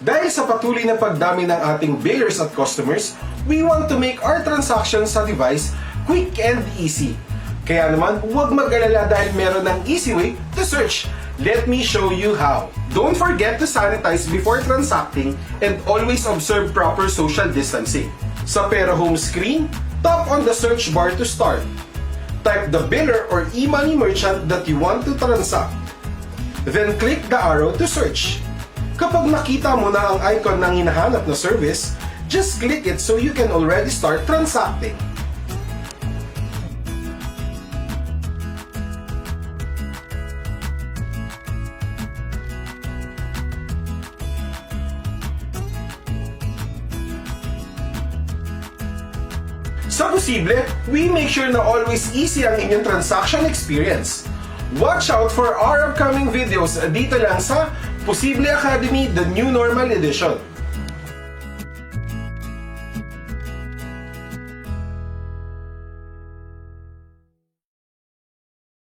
Dahil sa patuloy na pagdami ng ating billers at customers, we want to make our transactions sa device quick and easy. Kaya naman, huwag mag-alala dahil meron ng easy way to search. Let me show you how. Don't forget to sanitize before transacting and always observe proper social distancing. Sa Pera home screen, tap on the search bar to start. Type the biller or e-money merchant that you want to transact. Then click the arrow to search. Kapag nakita mo na ang icon ng hinahanap na service, just click it so you can already start transacting. Sa posible, we make sure na always easy ang inyong transaction experience. Watch out for our upcoming videos dito lang sa Posible Academy, The New Normal Edition.